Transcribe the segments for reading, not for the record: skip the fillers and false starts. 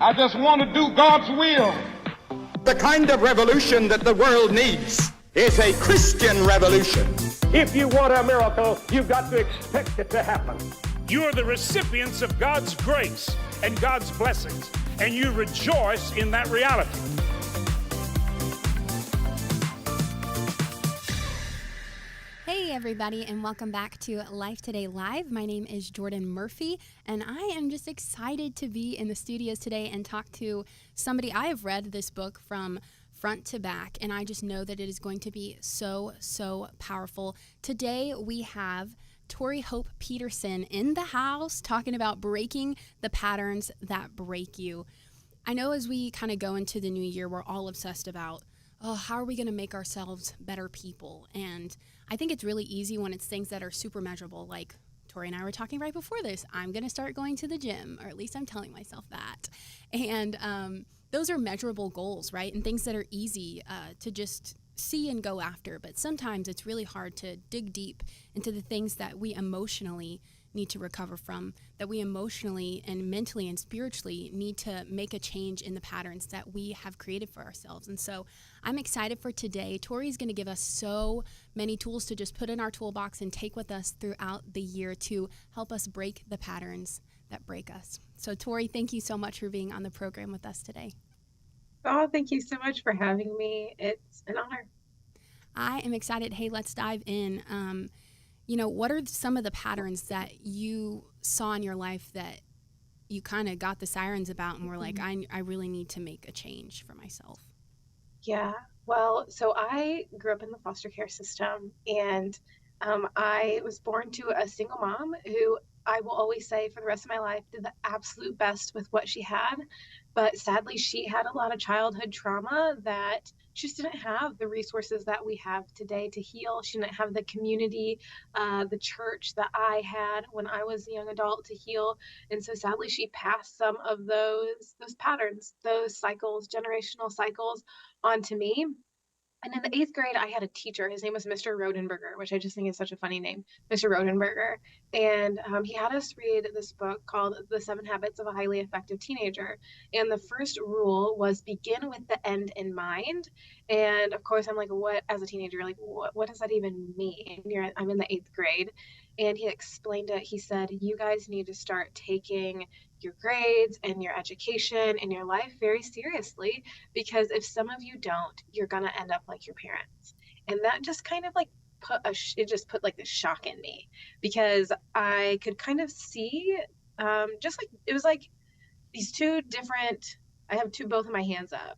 I just want to do God's will. The kind of revolution that the world needs is a Christian revolution. If you want a miracle, you've got to expect it to happen. You are the recipients of God's grace and God's blessings, and you rejoice in that reality. Hey everybody, and welcome back to Life Today Live. My name is Jordan Murphy, and I am just excited to be in the studios today and talk to somebody. I have read this book from front to back, and I just know that it is going to be so powerful. Today we have Tori Hope Petersen in the house talking about breaking the patterns that break you. I know as we kind of go into the new year, we're all obsessed about, how are we going to make ourselves better people? And I think it's really easy when it's things that are super measurable, like Tori and I were talking right before this. I'm going to start going to the gym, or at least I'm telling myself that. And those are measurable goals, right? And things that are easy to just see and go after. But sometimes it's really hard to dig deep into the things that we emotionally need to recover from, that we emotionally and mentally and spiritually need to make a change in the patterns that we have created for ourselves. And so I'm excited for today. Tori's going to give us so many tools to just put in our toolbox and take with us throughout the year to help us break the patterns that break us. So Tori, thank you so much for being on the program with us today. Oh, thank you so much for having me. It's an honor. I am excited. Hey, let's dive in. What are some of the patterns that you saw in your life that you kind of got the sirens about and were like, I really need to make a change for myself? Yeah, well, so I grew up in the foster care system, and I was born to a single mom who I will always say for the rest of my life did the absolute best with what she had. But sadly, she had a lot of childhood trauma that she just didn't have the resources that we have today to heal. She didn't have the community, the church that I had when I was a young adult to heal. And so sadly, she passed some of those patterns, those cycles, generational cycles onto me. And in the 8th grade, I had a teacher. His name was Mr. Rodenberger, which I just think is such a funny name, Mr. Rodenberger. And he had us read this book called The 7 Habits of a Highly Effective Teenager. And the first rule was begin with the end in mind. And of course, I'm like, what, as a teenager, like, what does that even mean? I'm in the 8th grade. And he explained it. He said, you guys need to start taking your grades and your education and your life very seriously, because if some of you don't, you're going to end up like your parents. And that just kind of like put like this shock in me, because I could kind of see just like it was like these two different, I have both of my hands up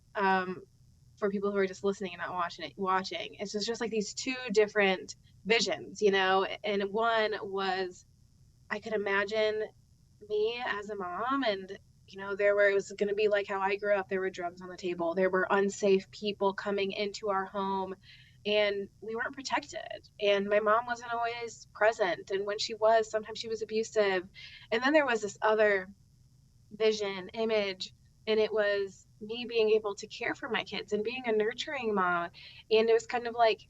for people who are just listening and not watching. It's just like these two different visions, and one was, I could imagine me as a mom, and it was going to be like how I grew up. There were drugs on the table, there were unsafe people coming into our home, and we weren't protected, and my mom wasn't always present, and when she was, sometimes she was abusive. And then there was this other image, and it was me being able to care for my kids and being a nurturing mom. And it was kind of like,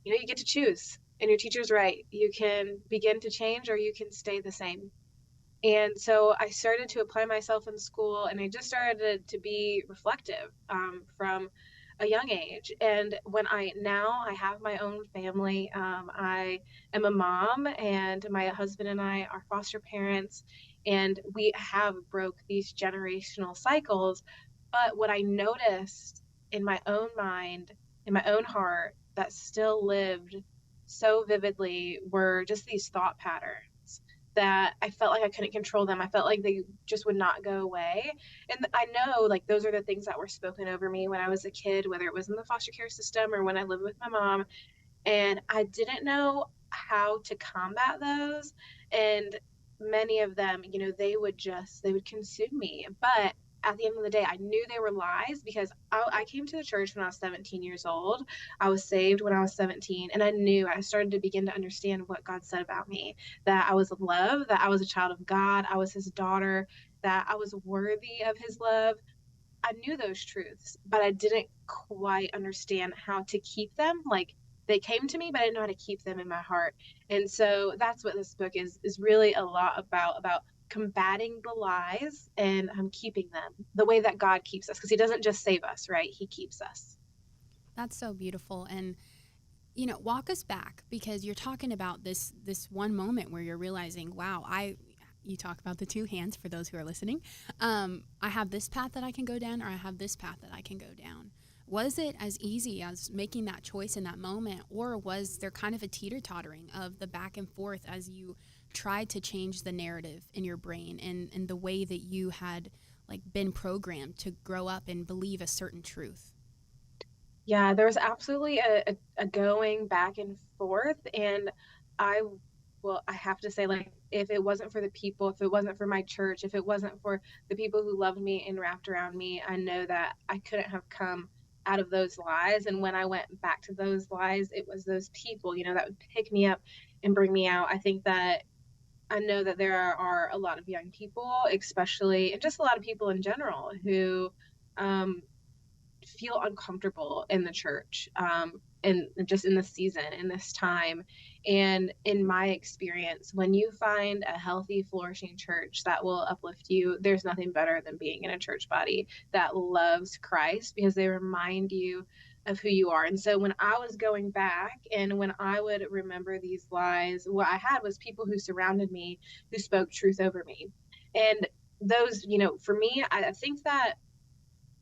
you get to choose, and your teacher's right. You can begin to change, or you can stay the same. And so I started to apply myself in school, and I just started to be reflective from a young age. And when I have my own family, I am a mom, and my husband and I are foster parents, and we have broke these generational cycles. But what I noticed in my own mind, in my own heart, that still lived so vividly were just these thought patterns that I felt like I couldn't control them. I felt like they just would not go away. And I know, like, those are the things that were spoken over me when I was a kid, whether it was in the foster care system or when I lived with my mom. And I didn't know how to combat those. And many of them, they would consume me. But at the end of the day, I knew they were lies, because I came to the church when I was 17 years old. I was saved when I was 17, and I started to begin to understand what God said about me, that I was loved, that I was a child of God, I was his daughter, that I was worthy of his love. I knew those truths, but I didn't quite understand how to keep them. Like, they came to me, but I didn't know how to keep them in my heart. And so that's what this book is really a lot about combating the lies and keeping them the way that God keeps us, because he doesn't just save us, right? He keeps us. That's so beautiful. And walk us back, because you're talking about this one moment where you're realizing, wow, you talk about the two hands for those who are listening. I have this path that I can go down, or I have this path that I can go down. Was it as easy as making that choice in that moment, or was there kind of a teeter-tottering of the back and forth as you tried to change the narrative in your brain and the way that you had been programmed to grow up and believe a certain truth? Yeah, there was absolutely a going back and forth. And I, well, I have to say, if it wasn't for the people, if it wasn't for my church, if it wasn't for the people who loved me and wrapped around me, I know that I couldn't have come out of those lies. And when I went back to those lies, it was those people, that would pick me up and bring me out. I know that there are a lot of young people, especially, and just a lot of people in general, who um, feel uncomfortable in the church, and just in this season, in this time. And in my experience, when you find a healthy, flourishing church that will uplift you, there's nothing better than being in a church body that loves Christ, because they remind you of who you are. And so when I was going back and when I would remember these lies, what I had was people who surrounded me, who spoke truth over me. And those, for me, I think that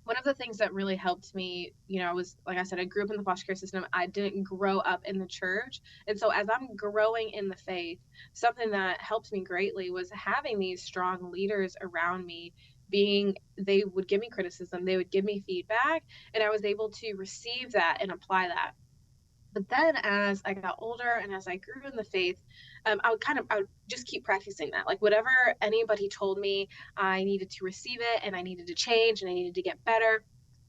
one of the things that really helped me, I was, like I said, I grew up in the foster care system. I didn't grow up in the church. And so as I'm growing in the faith, something that helped me greatly was having these strong leaders around me. They would give me criticism, they would give me feedback, and I was able to receive that and apply that. But then as I got older and as I grew in the faith, I would just keep practicing that. Like, whatever anybody told me, I needed to receive it, and I needed to change, and I needed to get better.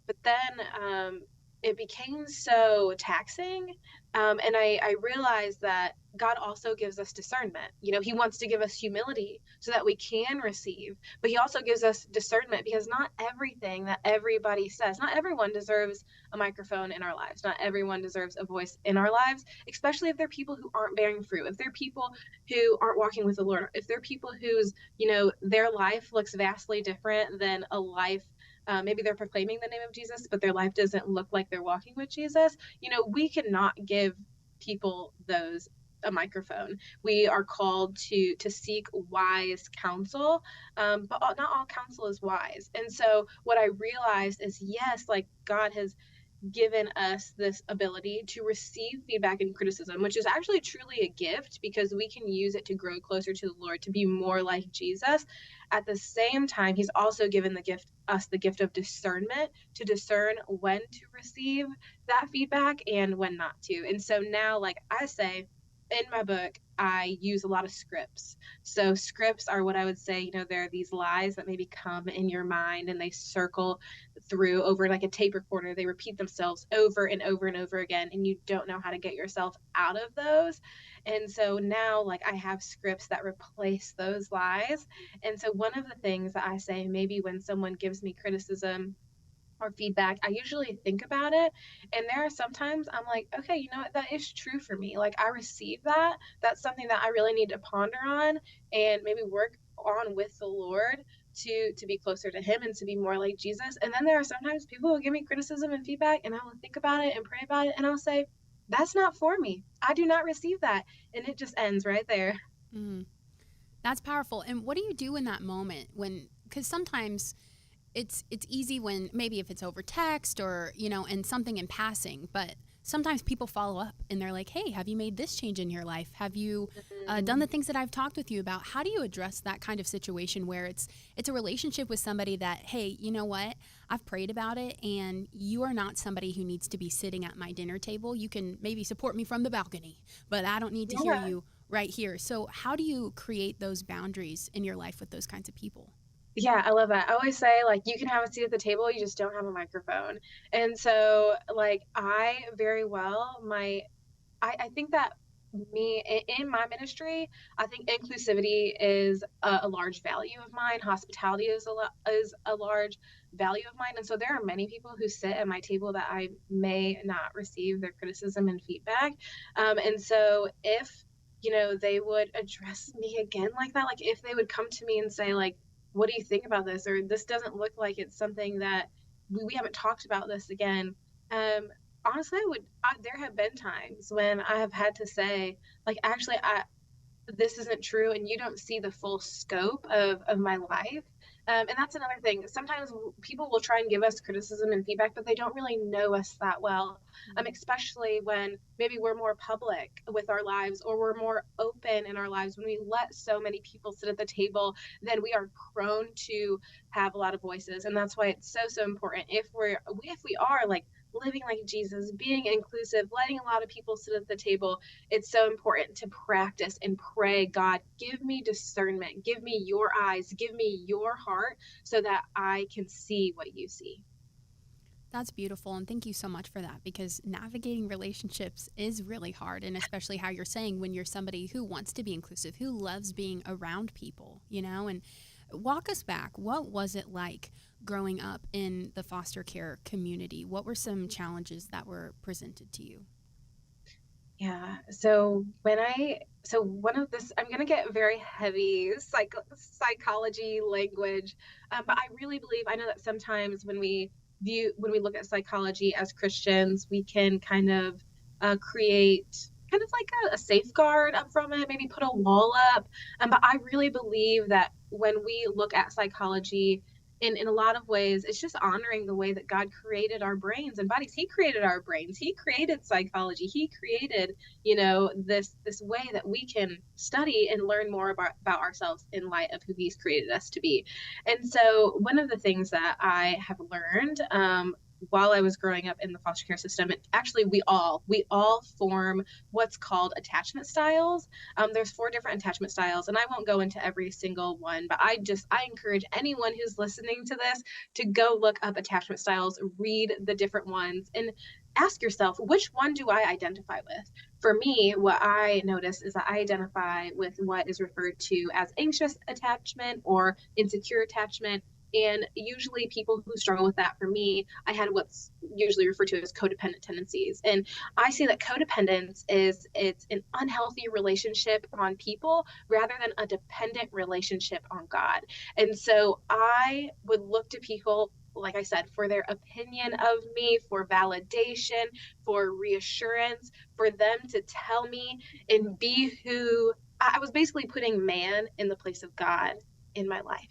But then it became so taxing. And I realized that God also gives us discernment. He wants to give us humility so that we can receive, but he also gives us discernment, because not everything that everybody says, not everyone deserves a microphone in our lives. Not everyone deserves a voice in our lives, especially if they're people who aren't bearing fruit, if they're people who aren't walking with the Lord, if they're people whose, their life looks vastly different than a life. Maybe they're proclaiming the name of Jesus, but their life doesn't look like they're walking with Jesus. We cannot give people those a microphone. We are called to seek wise counsel, but not all counsel is wise. And so what I realized is, yes, God has given us this ability to receive feedback and criticism, which is actually truly a gift, because we can use it to grow closer to the Lord, to be more like Jesus. At the same time, he's also given us the gift of discernment, to discern when to receive that feedback and when not to. And so now, like I say in my book, I use a lot of scripts. So scripts are what I would say, there are these lies that maybe come in your mind and they circle through over like a tape recorder. They repeat themselves over and over and over again, and you don't know how to get yourself out of those. And so now, I have scripts that replace those lies. And so one of the things that I say, maybe when someone gives me criticism or feedback, I usually think about it. And there are sometimes I'm like, okay, you know what, that is true for me. I receive that. That's something that I really need to ponder on and maybe work on with the Lord to be closer to him and to be more like Jesus. And then there are sometimes people who give me criticism and feedback, and I will think about it and pray about it, and I'll say, that's not for me. I do not receive that. And it just ends right there. Mm, that's powerful. And what do you do in that moment because sometimes it's easy when maybe if it's over text or, and something in passing, but sometimes people follow up and they're like, hey, have you made this change in your life? Have you done the things that I've talked with you about? How do you address that kind of situation where it's a relationship with somebody that, hey, you know what? I've prayed about it, and you are not somebody who needs to be sitting at my dinner table. You can maybe support me from the balcony, but I don't need to hear you right here. So how do you create those boundaries in your life with those kinds of people? Yeah, I love that. I always say, you can have a seat at the table, you just don't have a microphone. And so, I very well, I think that in my ministry, I think inclusivity is a large value of mine. Hospitality is a large value of mine. And so there are many people who sit at my table that I may not receive their criticism and feedback. And so if they would address me again like that. Like if they would come to me and say like, what do you think about this? Or this doesn't look like it's something that we haven't talked about this again. Um, Honestly, there have been times when I have had to say like, actually, this isn't true and you don't see the full scope of my life. And that's another thing. Sometimes people will try and give us criticism and feedback, but they don't really know us that well. Especially when maybe we're more public with our lives or we're more open in our lives. When we let so many people sit at the table, then we are prone to have a lot of voices. And that's why it's so important if we are like living like Jesus, being inclusive, letting a lot of people sit at the table, it's so important to practice and pray, God, give me discernment, give me your eyes, give me your heart so that I can see what you see. That's beautiful. And thank you so much for that, because navigating relationships is really hard. And especially how you're saying when you're somebody who wants to be inclusive, who loves being around people, and walk us back. What was it like growing up in the foster care community? What were some challenges that were presented to you? Yeah. So one of this, I'm going to get very heavy psychology language, but I really believe, I know that sometimes when we look at psychology as Christians, we can kind of create kind of like a safeguard up from it, maybe put a wall up. But I really believe that when we look at psychology, in a lot of ways, it's just honoring the way that God created our brains and bodies. He created our brains. He created psychology. He created, this way that we can study and learn more about ourselves in light of who He's created us to be. And so one of the things that I have learned while I was growing up in the foster care system, and actually we all form what's called attachment styles. There's 4 different attachment styles, and I won't go into every single one, but I encourage anyone who's listening to this to go look up attachment styles, read the different ones, and ask yourself, which one do I identify with? For me, what I notice is that I identify with what is referred to as anxious attachment or insecure attachment. And usually people who struggle with that, for me, I had what's usually referred to as codependent tendencies. And I see that codependence it's an unhealthy relationship on people rather than a dependent relationship on God. And so I would look to people, like I said, for their opinion of me, for validation, for reassurance, for them to tell me and be who I was, basically putting man in the place of God in my life,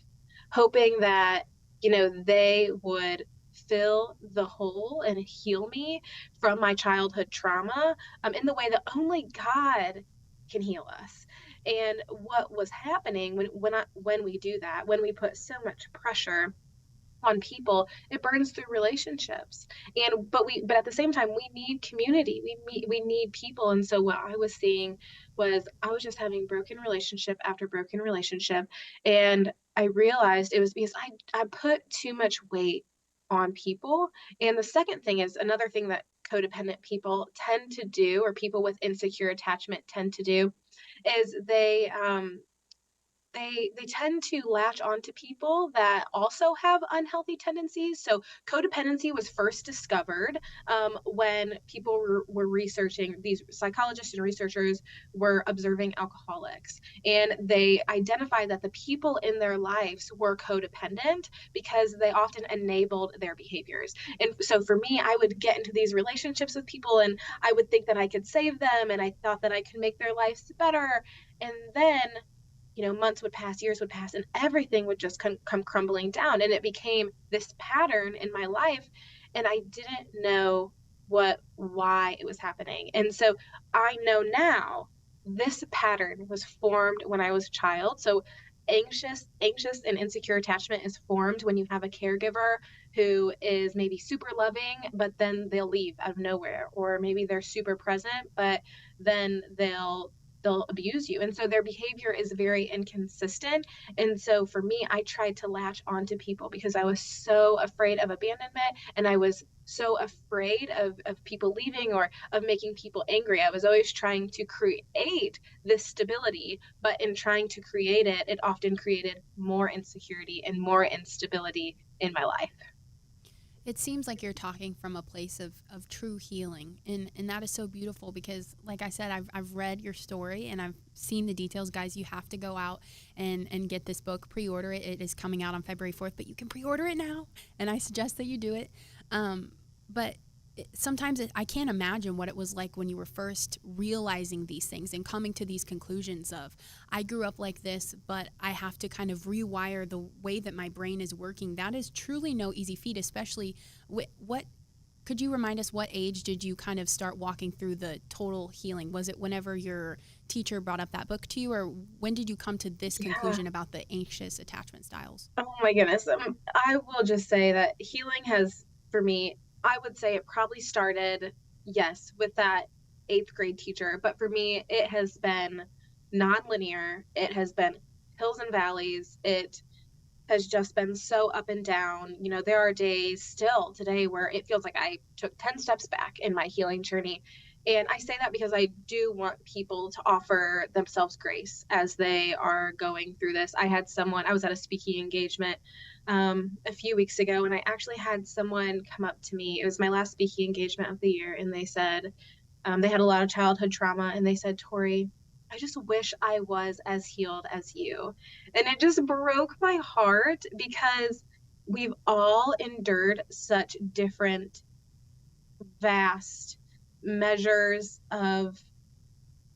hoping that, they would fill the hole and heal me from my childhood trauma in the way that only God can heal us. And what was happening when we do that, when we put so much pressure on people, it burns through relationships. But at the same time, we need community, we need people. And so what I was seeing was I was just having broken relationship after broken relationship, and I realized it was because I put too much weight on people. And the second thing is, another thing that codependent people tend to do, or people with insecure attachment tend to do, is they tend to latch onto people that also have unhealthy tendencies. So codependency was first discovered when people were researching, these psychologists and researchers were observing alcoholics, and they identified that the people in their lives were codependent because they often enabled their behaviors. And so for me, I would get into these relationships with people and I would think that I could save them, and I thought that I could make their lives better. And then months would pass, years would pass, and everything would just come crumbling down. And it became this pattern in my life, and I didn't know why it was happening. And so I know now this pattern was formed when I was a child. So anxious and insecure attachment is formed when you have a caregiver who is maybe super loving, but then they'll leave out of nowhere, or maybe they're super present, but then they'll abuse you. And so their behavior is very inconsistent. And so for me, I tried to latch onto people because I was so afraid of abandonment, and I was so afraid of people leaving or of making people angry. I was always trying to create this stability, but in trying to create it, it often created more insecurity and more instability in my life. It seems like you're talking from a place of true healing. And that is so beautiful because, like I said, I've read your story and I've seen the details. Guys, you have to go out and get this book, pre-order it. It is coming out on February 4th, but you can pre-order it now. And I suggest that you do it. But sometimes I can't imagine what it was like when you were first realizing these things and coming to these conclusions of, I grew up like this, but I have to kind of rewire the way that my brain is working. That is truly no easy feat, especially what could you remind us, what age did you kind of start walking through the total healing? Was it whenever your teacher brought up that book to you, or when did you come to this conclusion about the anxious attachment styles? Oh my goodness. I will just say that healing has, for me, I would say it probably started, yes, with that 8th grade teacher. But for me, it has been nonlinear. It has been hills and valleys. It has just been so up and down. You know, there are days still today where it feels like I took 10 steps back in my healing journey. And I say that because I do want people to offer themselves grace as they are going through this. I was at a speaking engagement a few weeks ago, and I actually had someone come up to me. It was my last speaking engagement of the year, and they said, they had a lot of childhood trauma, and they said, Tori, I just wish I was as healed as you. And it just broke my heart because we've all endured such different, vast measures of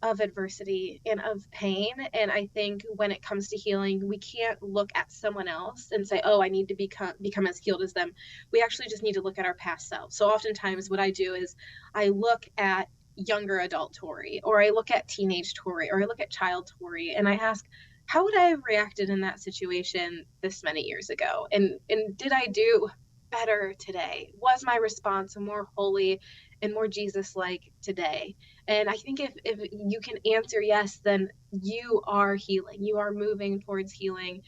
adversity and of pain. And I think when it comes to healing, we can't look at someone else and say, oh, I need to become as healed as them. We actually just need to look at our past selves. So oftentimes what I do is I look at younger adult Tori, or I look at teenage Tori, or I look at child Tori, and I ask, how would I have reacted in that situation this many years ago? And did I do better today? Was my response more holy and more Jesus-like today? And I think if you can answer yes, then you are healing. You are moving towards healing.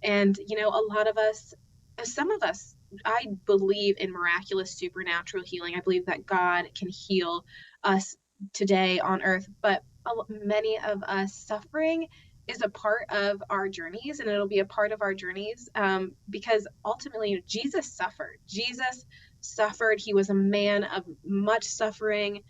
And, you know, a lot of us, some of us, I believe in miraculous supernatural healing. I believe that God can heal us today on earth, but many of us, suffering is a part of our journeys, and it'll be a part of our journeys because ultimately, you know, Jesus suffered. He was a man of much suffering.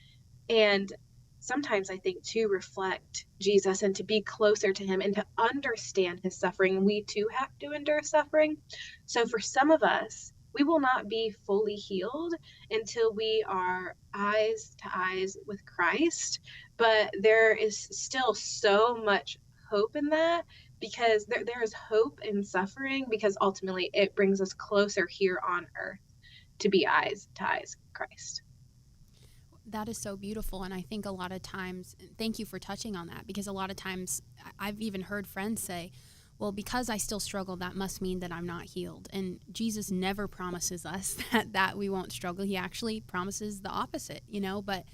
And sometimes I think to reflect Jesus and to be closer to him and to understand his suffering, we too have to endure suffering. So for some of us, we will not be fully healed until we are eyes to eyes with Christ. But there is still so much hope in that, because there is hope in suffering, because ultimately it brings us closer here on earth to be eyes to eyes with Christ. That is so beautiful. And I think a lot of times, thank you for touching on that, because a lot of times I've even heard friends say, well, because I still struggle, that must mean that I'm not healed. And Jesus never promises us that we won't struggle. He actually promises the opposite, you know, but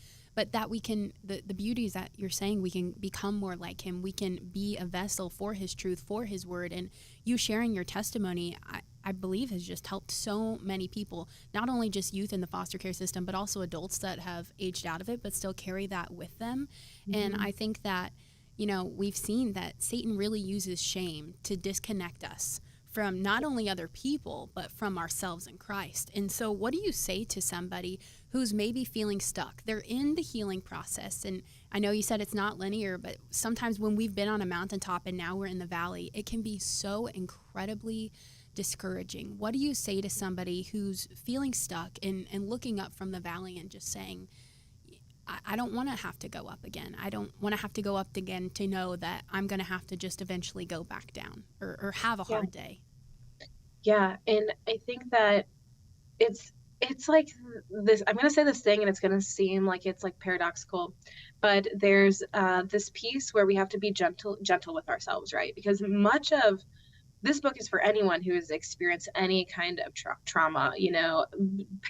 that we can, the beauty is that you're saying we can become more like him. We can be a vessel for his truth, for his word. And you sharing your testimony, I believe has just helped so many people, not only just youth in the foster care system, but also adults that have aged out of it, but still carry that with them. Mm-hmm. And I think that, you know, we've seen that Satan really uses shame to disconnect us from not only other people, but from ourselves in Christ. And so what do you say to somebody who's maybe feeling stuck? They're in the healing process. And I know you said it's not linear, but sometimes when we've been on a mountaintop and now we're in the valley, it can be so incredibly discouraging. What do you say to somebody who's feeling stuck and looking up from the valley and just saying, I don't want to have to go up again. I don't want to have to go up again to know that I'm going to have to just eventually go back down or have a hard day. Yeah. And I think that it's like this, I'm going to say this thing and it's going to seem like it's like paradoxical, but there's this piece where we have to be gentle with ourselves, right? Because much of this book is for anyone who has experienced any kind of trauma, you know,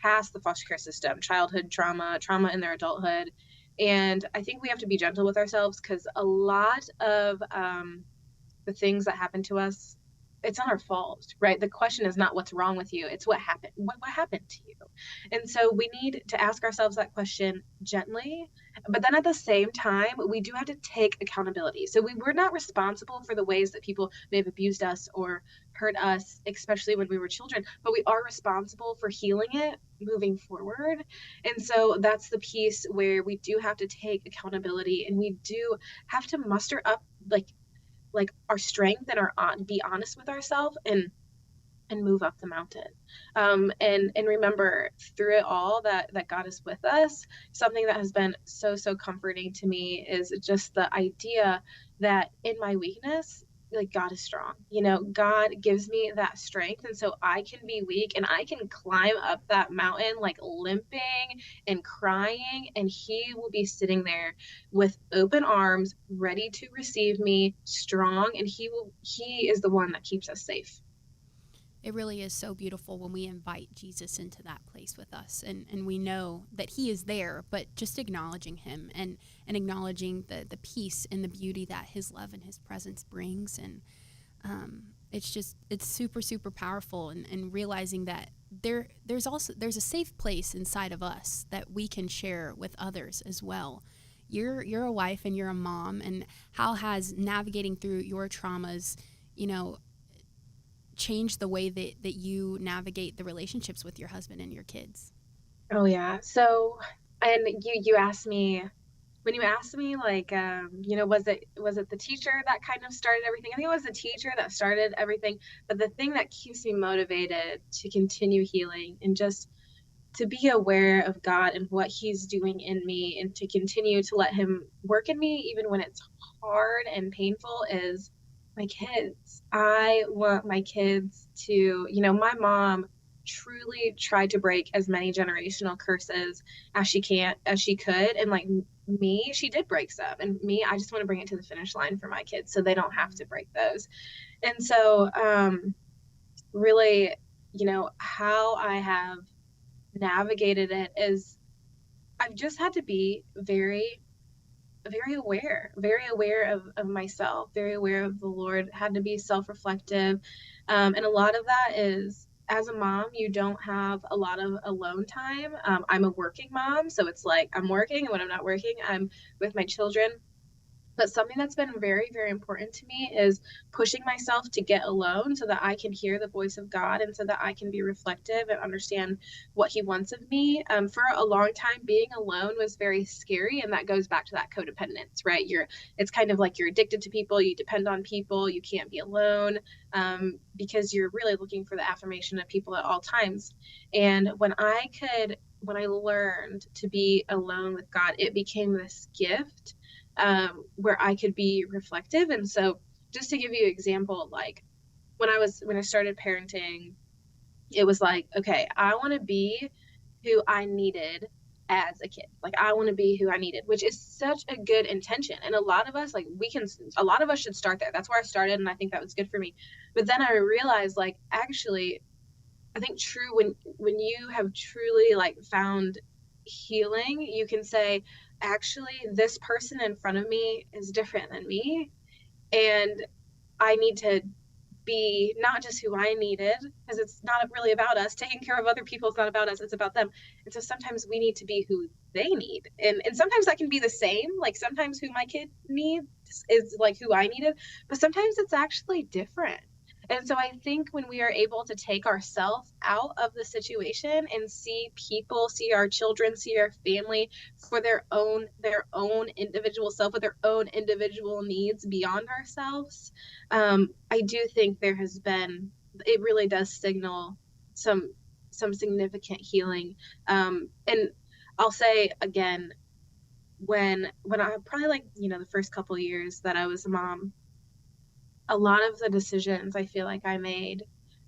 past the foster care system, childhood trauma in their adulthood. And I think we have to be gentle with ourselves, because a lot of the things that happen to us it's not our fault, right? The question is not what's wrong with you. It's what happened. What happened to you? And so we need to ask ourselves that question gently. But then at the same time, we do have to take accountability. So we're not responsible for the ways that people may have abused us or hurt us, especially when we were children, but we are responsible for healing it moving forward. And so that's the piece where we do have to take accountability, and we do have to muster up like our strength and be honest with ourselves and move up the mountain. And remember through it all that God is with us. Something that has been so comforting to me is just the idea that in my weakness, like, God is strong. God gives me that strength, and so I can be weak and I can climb up that mountain like limping and crying, and he will be sitting there with open arms ready to receive me, strong, and he is the one that keeps us safe. It really is so beautiful when we invite Jesus into that place with us, and we know that he is there, but just acknowledging him and acknowledging the peace and the beauty that his love and his presence brings. And it's super powerful, and realizing that there's a safe place inside of us that we can share with others as well. You're a wife and you're a mom, and how has navigating through your traumas, change the way that you navigate the relationships with your husband and your kids? Oh yeah. So, and you asked me, when you asked me, like, was it the teacher that kind of started everything? I think it was the teacher that started everything. But the thing that keeps me motivated to continue healing and just to be aware of God and what he's doing in me, and to continue to let him work in me even when it's hard and painful, is my kids. I want my kids to, my mom truly tried to break as many generational curses as she could. And like me, she did break some. And me, I just want to bring it to the finish line for my kids so they don't have to break those. And so, really, how I have navigated it is I've just had to be very aware of myself, very aware of the Lord, had to be self-reflective. And a lot of that is, as a mom, you don't have a lot of alone time. I'm a working mom, so it's like I'm working, and when I'm not working, I'm with my children. But something that's been very, very important to me is pushing myself to get alone so that I can hear the voice of God, and so that I can be reflective and understand what he wants of me. For a long time, being alone was very scary. And that goes back to that codependence, right? It's kind of like you're addicted to people. You depend on people. You can't be alone, because you're really looking for the affirmation of people at all times. And when I learned to be alone with God, it became this gift, where I could be reflective. And so, just to give you an example, like when I started parenting, it was like, okay, I want to be who I needed as a kid. Like, I want to be who I needed, which is such a good intention. And a lot of us should start there. That's where I started, and I think that was good for me. But then I realized, like, actually, I think when you have truly like found healing, you can say, actually, this person in front of me is different than me, and I need to be not just who I needed, because it's not really about us. Taking care of other people is not about us, it's about them. And so sometimes we need to be who they need, and sometimes that can be the same. Like, sometimes who my kid needs is like who I needed, but sometimes it's actually different. And so I think when we are able to take ourselves out of the situation and see people, see our children, see our family for their own individual self, with their own individual needs beyond ourselves, I do think it really does signal some significant healing. And I'll say again, when I probably, like, the first couple of years that I was a mom, a lot of the decisions I feel like I made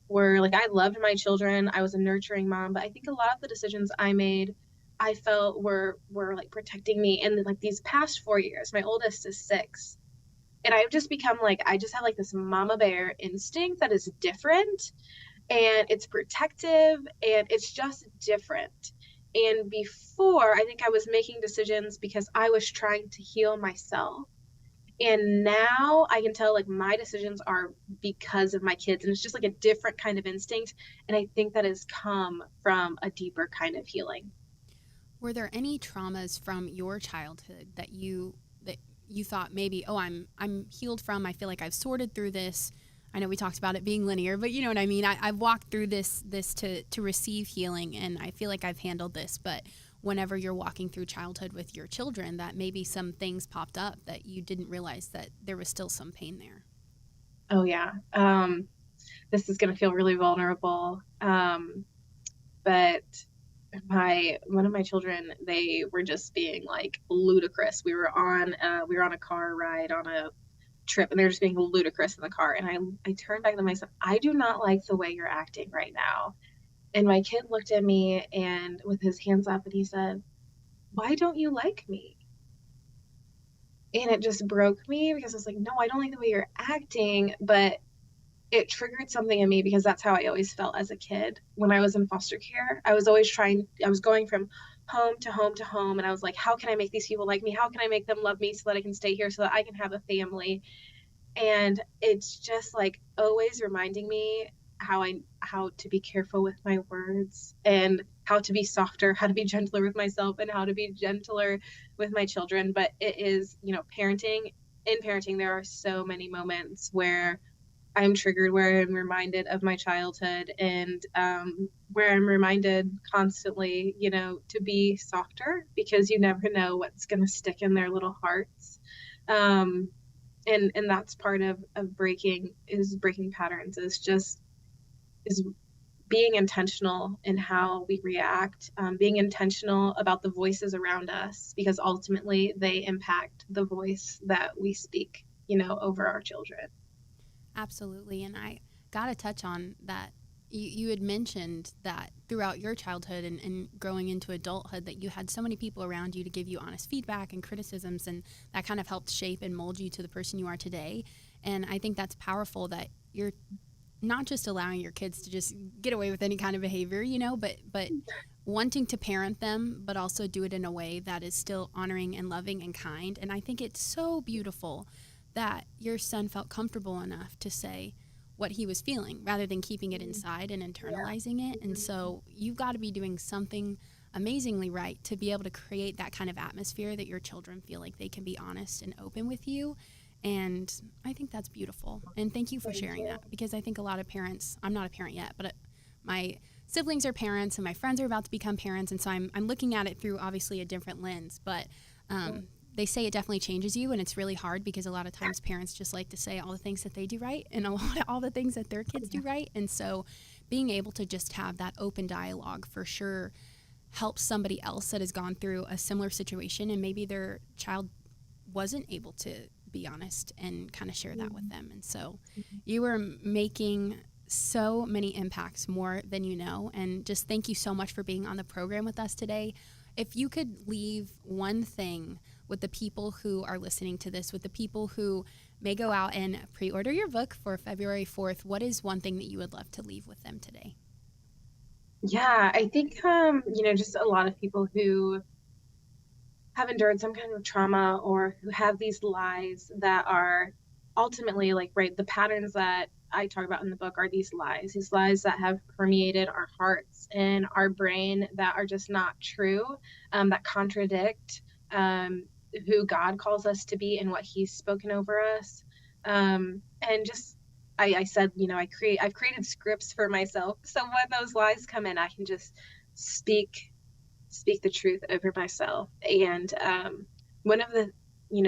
were like, I loved my children. I was a nurturing mom, but I think a lot of the decisions I made, I felt were like protecting me. And then, like, these past 4 years, my oldest is 6, and I've just become like, I just have like this mama bear instinct that is different, and it's protective, and it's just different. And before, I think I was making decisions because I was trying to heal myself. And now I can tell like my decisions are because of my kids, and it's just like a different kind of instinct. And I think that has come from a deeper kind of healing. Were there any traumas from your childhood that you thought maybe, oh, I'm healed from? I feel like I've sorted through this. I know we talked about it being linear, but you know what I mean. I've walked through this to receive healing, and I feel like I've handled this. But whenever you're walking through childhood with your children, that maybe some things popped up that you didn't realize that there was still some pain there. Oh yeah. This is going to feel really vulnerable. But one of my children, they were just being like ludicrous. We were on a car ride on a trip, and they were just being ludicrous in the car. And I turned back to them and I said, I do not like the way you're acting right now. And my kid looked at me and with his hands up, and he said, why don't you like me? And it just broke me, because I was like, no, I don't like the way you're acting. But it triggered something in me, because that's how I always felt as a kid. When I was in foster care, I was going from home to home to home, and I was like, how can I make these people like me? How can I make them love me so that I can stay here, so that I can have a family? And it's just like always reminding me how to be careful with my words, and how to be softer, how to be gentler with myself, and how to be gentler with my children. But it is, in parenting, there are so many moments where I'm triggered, where I'm reminded of my childhood, and where I'm reminded constantly, to be softer, because you never know what's going to stick in their little hearts. And that's part of breaking patterns, is being intentional in how we react, being intentional about the voices around us, because ultimately they impact the voice that we speak, over our children. Absolutely. And I got to touch on that. You had mentioned that throughout your childhood and growing into adulthood, that you had so many people around you to give you honest feedback and criticisms, and that kind of helped shape and mold you to the person you are today. And I think that's powerful, that you're not just allowing your kids to just get away with any kind of behavior, but wanting to parent them, but also do it in a way that is still honoring and loving and kind. And I think it's so beautiful that your son felt comfortable enough to say what he was feeling, rather than keeping it inside and internalizing it. And so you've got to be doing something amazingly right to be able to create that kind of atmosphere that your children feel like they can be honest and open with you. And I think that's beautiful. And thank you for sharing that, because I think a lot of parents, I'm not a parent yet, but my siblings are parents and my friends are about to become parents. And so I'm looking at it through obviously a different lens, but they say it definitely changes you, and it's really hard, because a lot of times parents just like to say all the things that they do right and all the things that their kids do right. And so being able to just have that open dialogue for sure helps somebody else that has gone through a similar situation, and maybe their child wasn't able to be honest and kind of share that with them. And so you are making so many impacts, more than you know. And just thank you so much for being on the program with us today. If you could leave one thing with the people who are listening to this, with the people who may go out and pre-order your book for February 4th, what is one thing that you would love to leave with them today? Yeah, I think, just a lot of people who have endured some kind of trauma, or who have these lies that are ultimately the patterns that I talk about in the book are these lies that have permeated our hearts and our brain, that are just not true, that contradict who God calls us to be and what He's spoken over us. And just, I said, I've created scripts for myself, so when those lies come in, I can just speak the truth over myself. And one of the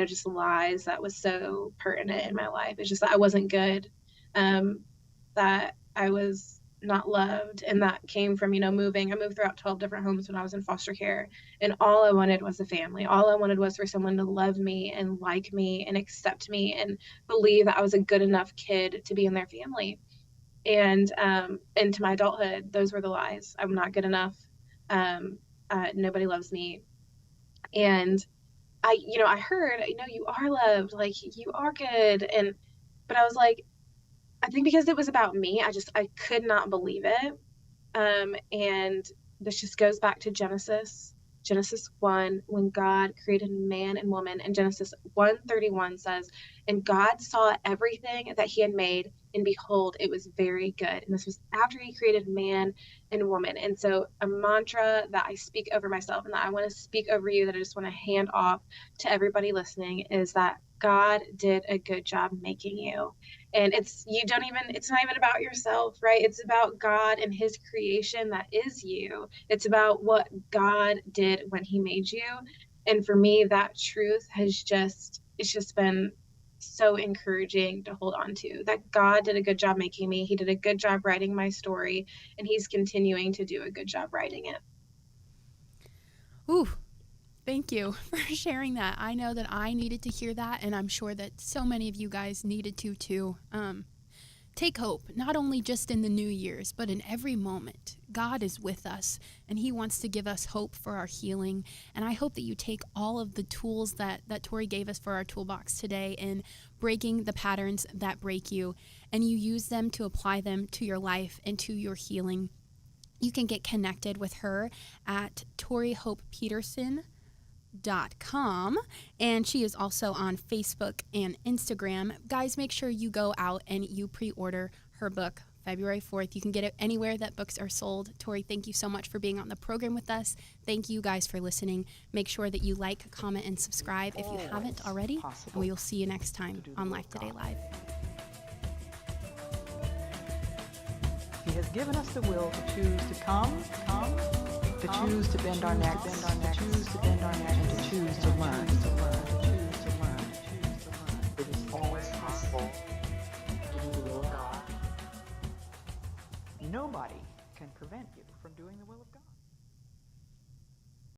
just lies that was so pertinent in my life is just that I wasn't good, that I was not loved, and that came from moving. I moved throughout 12 different homes when I was in foster care, and all I wanted was a family. All I wanted was for someone to love me and like me and accept me and believe that I was a good enough kid to be in their family. And into my adulthood, those were the lies. I'm not good enough. Nobody loves me. And I heard, you are loved, you are good. But I was like, I think because it was about me, I could not believe it. And this just goes back to Genesis Genesis 1, when God created man and woman, and Genesis 1:31 says, and God saw everything that he had made, and behold, it was very good. And this was after he created man and woman. And so a mantra that I speak over myself and that I want to speak over you, that I just want to hand off to everybody listening, is that God did a good job making you. And it's not even about yourself, right? It's about God and his creation that is you. It's about what God did when he made you. And for me, that truth it's just been so encouraging to hold on to, that God did a good job making me. He did a good job writing my story, and he's continuing to do a good job writing it. Ooh, thank you for sharing that. I know that I needed to hear that, and I'm sure that so many of you guys needed to too. Take hope, not only just in the New Year's, but in every moment. God is with us, and he wants to give us hope for our healing. And I hope that you take all of the tools that Tori gave us for our toolbox today in breaking the patterns that break you, and you use them to apply them to your life and to your healing. You can get connected with her at ToriHopePetersen.com, and she is also on Facebook and Instagram. Guys, make sure you go out and you pre-order her book February 4th. You can get it anywhere that books are sold. Tori, thank you so much for being on the program with us. Thank you guys for listening. Make sure that you like, comment, and subscribe if you haven't already, and we will see you next time on Life Today Live. He has given us the will to choose to come, to choose to bend our necks, to choose to bend our necks, and to choose to learn. It is always possible to do the will of God. Nobody can prevent you from doing the will of God.